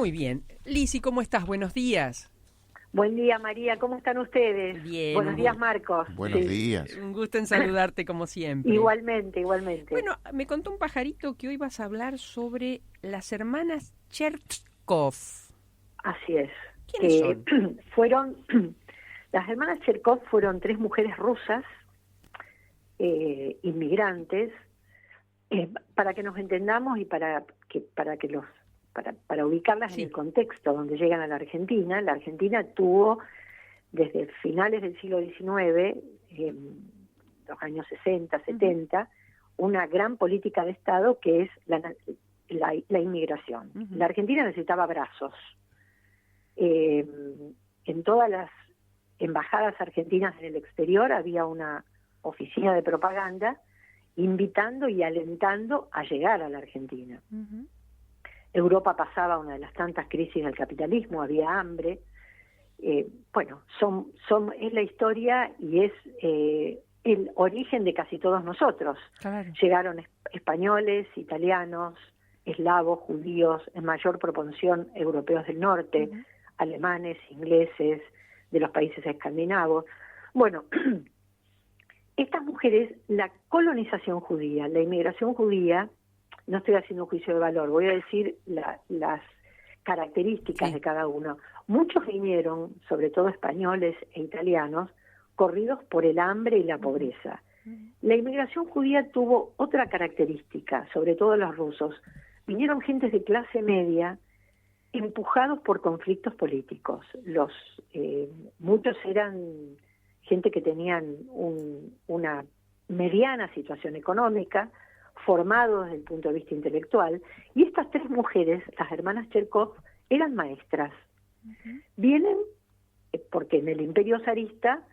Muy bien. Lisi, ¿cómo estás? Buenos días. Buen día, María. ¿Cómo están ustedes? Bien. Buenos días, Marcos. Buenos días. Un gusto en saludarte como siempre. Igualmente, igualmente. Bueno, me contó un pajarito que hoy vas a hablar sobre las hermanas Cherkov. Así es. ¿Quiénes son? Las hermanas Cherkov fueron 3 mujeres rusas, inmigrantes, para que nos entendamos y para ubicarlas Sí. en el contexto donde llegan a la Argentina. La Argentina tuvo, desde finales del siglo XIX, los años 60, 70, una gran política de Estado que es la inmigración. La Argentina necesitaba brazos. En todas las embajadas argentinas en el exterior había una oficina de propaganda invitando y alentando a llegar a la Argentina. Europa pasaba una de las tantas crisis del capitalismo, había hambre. Es la historia y es el origen de casi todos nosotros. Claro. Llegaron españoles, italianos, eslavos, judíos, en mayor proporción europeos del norte, alemanes, ingleses, de los países escandinavos. Bueno, estas mujeres, la colonización judía, la inmigración judía, no estoy haciendo un juicio de valor, voy a decir las características de cada uno. Muchos vinieron, sobre todo españoles e italianos, corridos por el hambre y la pobreza. La inmigración judía tuvo otra característica, sobre todo los rusos. Vinieron gentes de clase media, empujados por conflictos políticos. Muchos eran gente que tenían una mediana situación económica, formados desde el punto de vista intelectual, y estas 3 mujeres, las hermanas Cherkov, eran maestras. Vienen porque en el Imperio Zarista,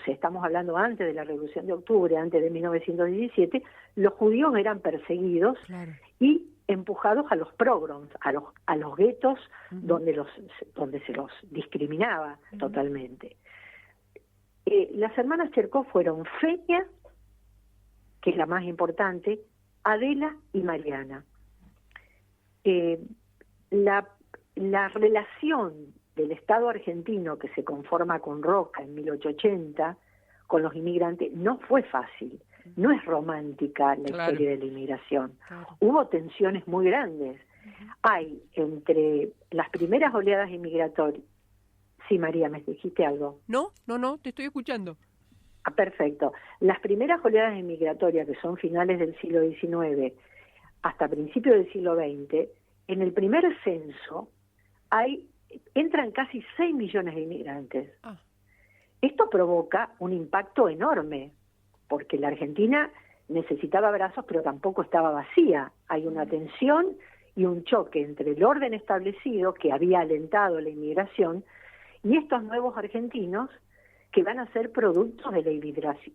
estamos hablando antes de la Revolución de Octubre, antes de 1917, los judíos eran perseguidos y empujados a los pogroms, a los guetos donde se los discriminaba totalmente. Las hermanas Cherkov fueron Fenia, que es la más importante, Adela y Mariana. La relación del Estado argentino que se conforma con Roca en 1880 con los inmigrantes no fue fácil, no es romántica la historia de la inmigración. Hubo tensiones muy grandes. Hay entre las primeras oleadas inmigratorias. Sí, María, ¿me dijiste algo? No, te estoy escuchando. Perfecto. Las primeras oleadas inmigratorias, que son finales del siglo XIX hasta principios del siglo XX, en el primer censo entran casi 6 millones de inmigrantes. Esto provoca un impacto enorme, porque la Argentina necesitaba brazos, pero tampoco estaba vacía. Hay una tensión y un choque entre el orden establecido, que había alentado la inmigración, y estos nuevos argentinos que van a ser productos de la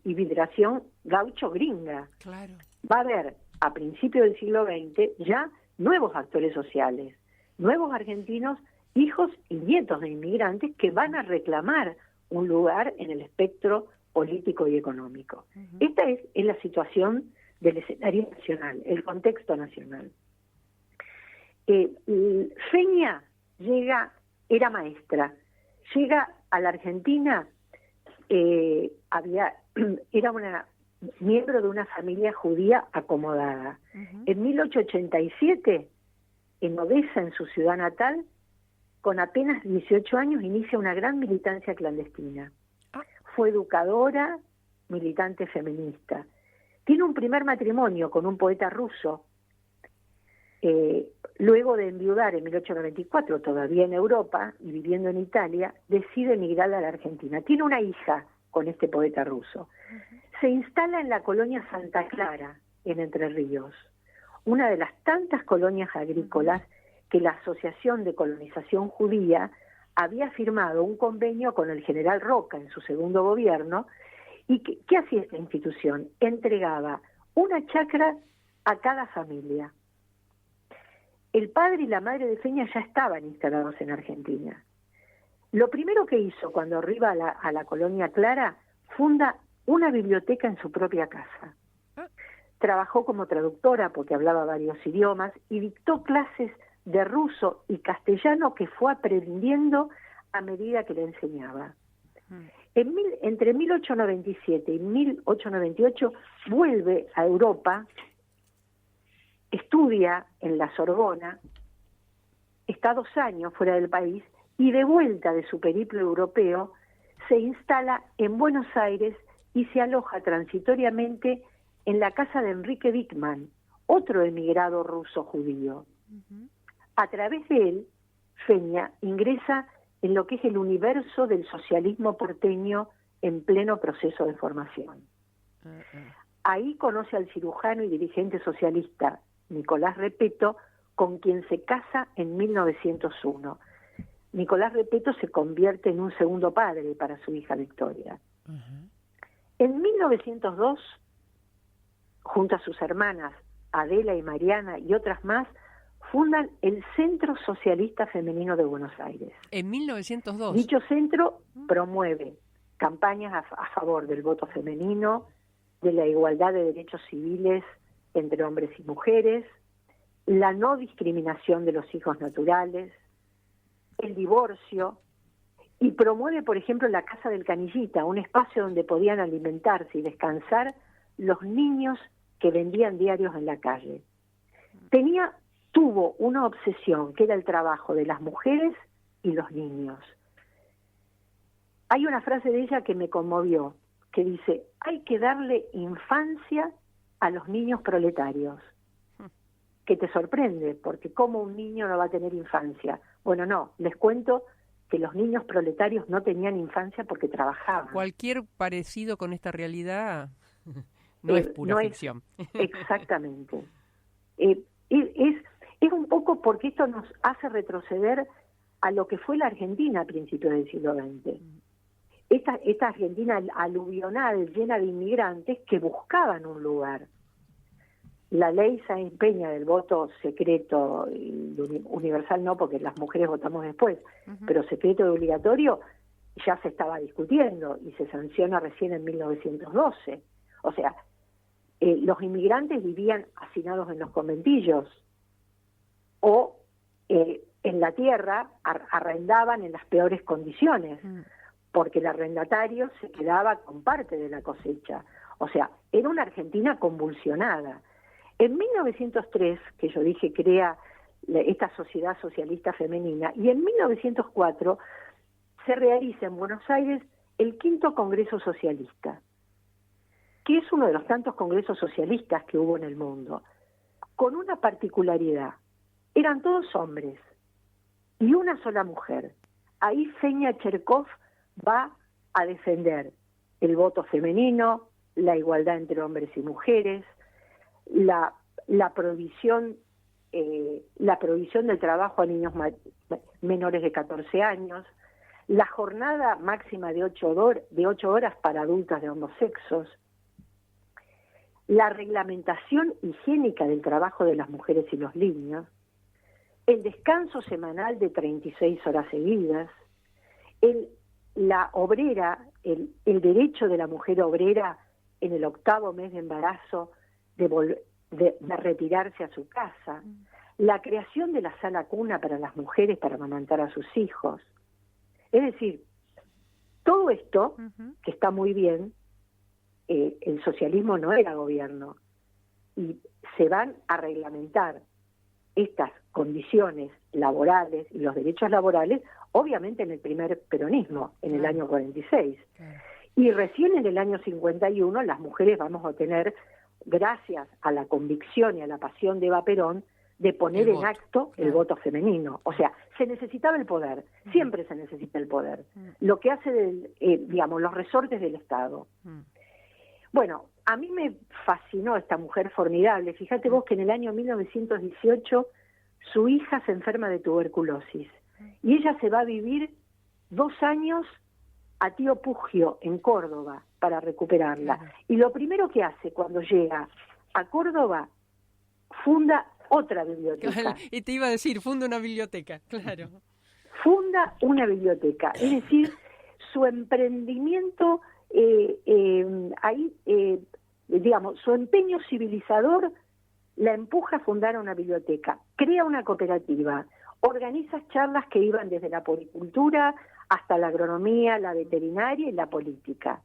inmigración gaucho-gringa. Va a haber, a principios del siglo XX, ya nuevos actores sociales, nuevos argentinos, hijos y nietos de inmigrantes que van a reclamar un lugar en el espectro político y económico. Esta es la situación del escenario nacional, el contexto nacional. Fenia era maestra, llega a la Argentina, era una miembro de una familia judía acomodada. En 1887, en Odessa, en su ciudad natal, con apenas 18 años, inicia una gran militancia clandestina. Fue educadora, militante feminista. Tiene un primer matrimonio con un poeta ruso. Luego de enviudar en 1894, todavía en Europa y viviendo en Italia, decide emigrar a la Argentina. Tiene una hija con este poeta ruso. Se instala en la colonia Santa Clara, en Entre Ríos, una de las tantas colonias agrícolas que la Asociación de Colonización Judía había firmado un convenio con el general Roca en su segundo gobierno. ¿Y qué hacía esta institución? Entregaba una chacra a cada familia. El padre y la madre de Fenia ya estaban instalados en Argentina. Lo primero que hizo cuando arriba a la colonia Clara, funda una biblioteca en su propia casa. Trabajó como traductora porque hablaba varios idiomas y dictó clases de ruso y castellano que fue aprendiendo a medida que le enseñaba. Entre 1897 y 1898 vuelve a Europa, estudia en la Sorbona, está 2 años fuera del país y de vuelta de su periplo europeo se instala en Buenos Aires y se aloja transitoriamente en la casa de Enrique Wickman, otro emigrado ruso judío. A través de él, Feña ingresa en lo que es el universo del socialismo porteño en pleno proceso de formación. Ahí conoce al cirujano y dirigente socialista Nicolás Repetto, con quien se casa en 1901. Nicolás Repetto se convierte en un segundo padre para su hija Victoria. En 1902, junto a sus hermanas Adela y Mariana y otras más, fundan el Centro Socialista Femenino de Buenos Aires. En 1902. Dicho centro promueve campañas a favor del voto femenino, de la igualdad de derechos civiles entre hombres y mujeres, la no discriminación de los hijos naturales, el divorcio, y promueve, por ejemplo, la Casa del Canillita, un espacio donde podían alimentarse y descansar los niños que vendían diarios en la calle. Tuvo una obsesión que era el trabajo de las mujeres y los niños. Hay una frase de ella que me conmovió, que dice: hay que darle infancia a los niños proletarios. Que te sorprende, porque ¿cómo un niño no va a tener infancia? Bueno, no, les cuento que los niños proletarios no tenían infancia porque trabajaban. Cualquier parecido con esta realidad no es pura ficción. Exactamente. Es un poco porque esto nos hace retroceder a lo que fue la Argentina a principios del siglo XX. Esta Argentina aluvional, llena de inmigrantes que buscaban un lugar. La ley Sáenz Peña del voto secreto, universal no, porque las mujeres votamos después, pero secreto y obligatorio ya se estaba discutiendo y se sanciona recién en 1912. O sea, los inmigrantes vivían hacinados en los conventillos o en la tierra, arrendaban en las peores condiciones, porque el arrendatario se quedaba con parte de la cosecha. O sea, era una Argentina convulsionada. En 1903, que yo dije, crea esta sociedad socialista femenina, y en 1904 se realiza en Buenos Aires el 5º Congreso Socialista, que es uno de los tantos congresos socialistas que hubo en el mundo, con una particularidad: eran todos hombres y una sola mujer. Ahí Feña Cherkov va a defender el voto femenino, la igualdad entre hombres y mujeres, la prohibición del trabajo a niños menores de 14 años, la jornada máxima de 8 horas para adultas de ambos sexos, la reglamentación higiénica del trabajo de las mujeres y los niños, el descanso semanal de 36 horas seguidas, la obrera, el derecho de la mujer obrera en el 8º mes de embarazo de retirarse a su casa, la creación de la sala cuna para las mujeres para amamantar a sus hijos. Es decir, todo esto, que está muy bien, el socialismo no era gobierno, y se van a reglamentar estas condiciones laborales y los derechos laborales, obviamente en el primer peronismo, en el año 46. Y recién en el año 51 las mujeres vamos a tener, gracias a la convicción y a la pasión de Eva Perón, de poner en acto el voto femenino. O sea, se necesitaba el poder, siempre se necesita el poder, lo que hace, los resortes del Estado. Bueno, a mí me fascinó esta mujer formidable. Fíjate vos que en el año 1918 su hija se enferma de tuberculosis y ella se va a vivir 2 años a Tío Pugio, en Córdoba, para recuperarla. Y lo primero que hace cuando llega a Córdoba, funda otra biblioteca. Y te iba a decir, funda una biblioteca, claro. Funda una biblioteca, es decir, su emprendimiento, su empeño civilizador la empuja a fundar una biblioteca, crea una cooperativa, organiza charlas que iban desde la policultura hasta la agronomía, la veterinaria y la política.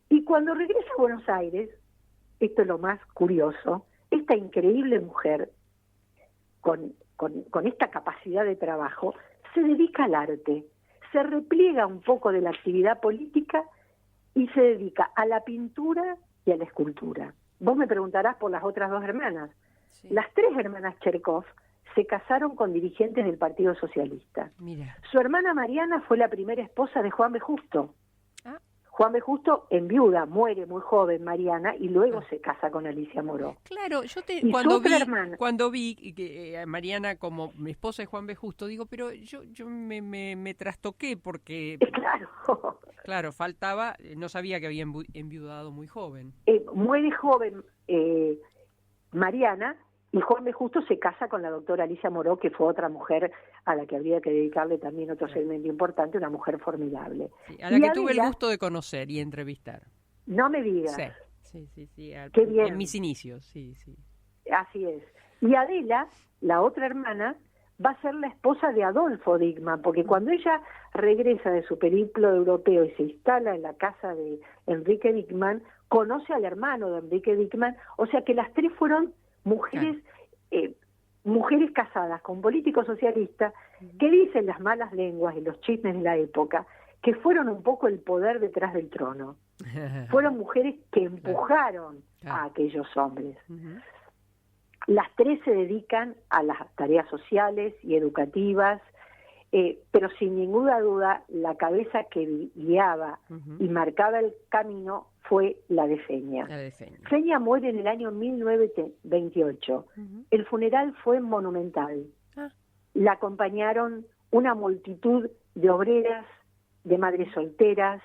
Y cuando regresa a Buenos Aires, esto es lo más curioso, esta increíble mujer, con esta capacidad de trabajo, se dedica al arte, se repliega un poco de la actividad política y se dedica a la pintura y a la escultura. Vos me preguntarás por las otras 2 hermanas. Sí. Las 3 hermanas Cherkov se casaron con dirigentes del Partido Socialista. Mira. Su hermana Mariana fue la primera esposa de Juan B. Justo. Ah. Juan B. Justo enviuda, muere muy joven Mariana y luego se casa con Alicia Moró. Claro, yo Y cuando vi que Mariana como mi esposa de Juan B. Justo, digo, pero yo me trastoqué porque claro, faltaba, no sabía que había enviudado muy joven. Muere joven Mariana y Juan B. Justo se casa con la doctora Alicia Moró, que fue otra mujer a la que habría que dedicarle también otro segmento importante, una mujer formidable. Sí, a la que tuve el gusto de conocer y entrevistar. No me digas. Sí. Qué bien. En mis inicios, sí. Así es. Y Adela, la otra hermana, va a ser la esposa de Adolfo Dickmann, porque cuando ella regresa de su periplo europeo y se instala en la casa de Enrique Dickmann, conoce al hermano de Enrique Dickmann, o sea que las 3 fueron mujeres mujeres casadas con políticos socialistas que dicen las malas lenguas y los chismes de la época que fueron un poco el poder detrás del trono. Fueron mujeres que empujaron a aquellos hombres. Las 3 se dedican a las tareas sociales y educativas, pero sin ninguna duda la cabeza que guiaba y marcaba el camino fue la de Feña. Feña muere en el año 1928. El funeral fue monumental. La acompañaron una multitud de obreras, de madres solteras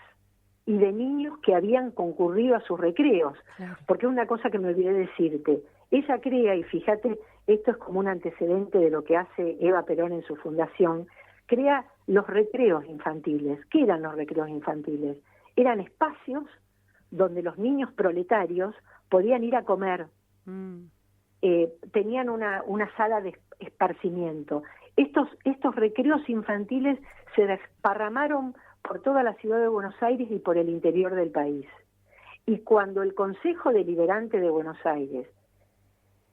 y de niños que habían concurrido a sus recreos. Porque una cosa que me olvidé decirte, ella crea, y fíjate, esto es como un antecedente de lo que hace Eva Perón en su fundación, crea los recreos infantiles. ¿Qué eran los recreos infantiles? Eran espacios donde los niños proletarios podían ir a comer. Tenían una sala de esparcimiento. Estos recreos infantiles se desparramaron por toda la ciudad de Buenos Aires y por el interior del país. Y cuando el Consejo Deliberante de Buenos Aires,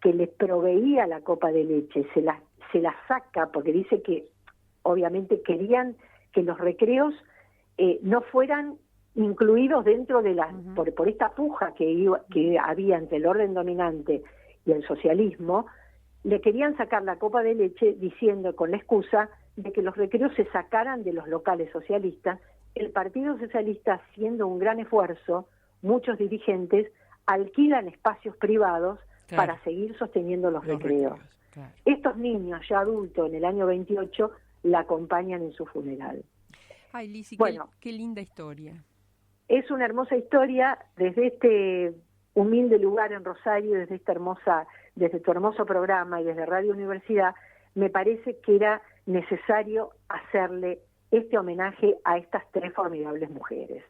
que les proveía la copa de leche, se la saca, porque dice que obviamente querían que los recreos no fueran incluidos dentro de por esta puja que había entre el orden dominante y el socialismo, le querían sacar la copa de leche diciendo, con la excusa de que los recreos se sacaran de los locales socialistas. El Partido Socialista, haciendo un gran esfuerzo, muchos dirigentes alquilan espacios privados para seguir sosteniendo los recreos. Estos niños ya adultos en el año 28 la acompañan en su funeral. Ay, Lisi, bueno, qué linda historia. Es una hermosa historia desde este humilde lugar en Rosario, desde tu hermoso programa y desde Radio Universidad. Me parece que era necesario hacerle este homenaje a estas 3 formidables mujeres.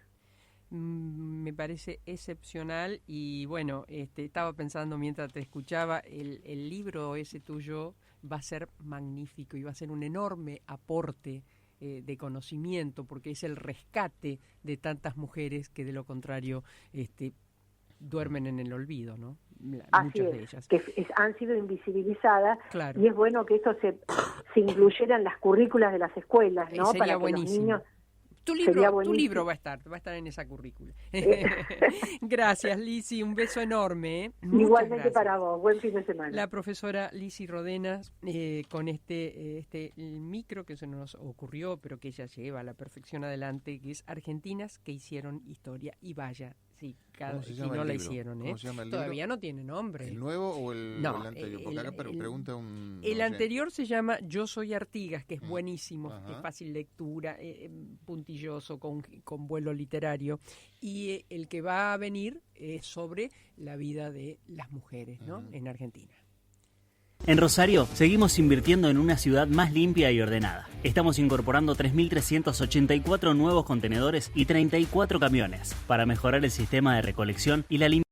Me parece excepcional y bueno, estaba pensando mientras te escuchaba, el libro ese tuyo va a ser magnífico y va a ser un enorme aporte de conocimiento, porque es el rescate de tantas mujeres que de lo contrario duermen en el olvido, ¿no? Muchas de ellas. Que han sido invisibilizadas, y es bueno que esto se incluyera en las currículas de las escuelas, ¿no? Sería para buenísimo. Que los niños... Tu libro va a estar en esa currícula. Gracias, Lisi, un beso enorme. Igualmente para vos, buen fin de semana. La profesora Lisi Rodenas, con el micro que se nos ocurrió, pero que ella lleva a la perfección adelante, que es Argentinas que hicieron historia. Y vaya, sí, si no la hicieron, ¿Cómo se llama el todavía libro? no tiene nombre. ¿El nuevo o el anterior? Porque acá pregunta un... El anterior se llama Yo soy Artigas, que es buenísimo, es fácil lectura, puntilloso, con vuelo literario. Y el que va a venir es sobre la vida de las mujeres, ¿no? En Argentina. En Rosario, seguimos invirtiendo en una ciudad más limpia y ordenada. Estamos incorporando 3.384 nuevos contenedores y 34 camiones para mejorar el sistema de recolección y la limpieza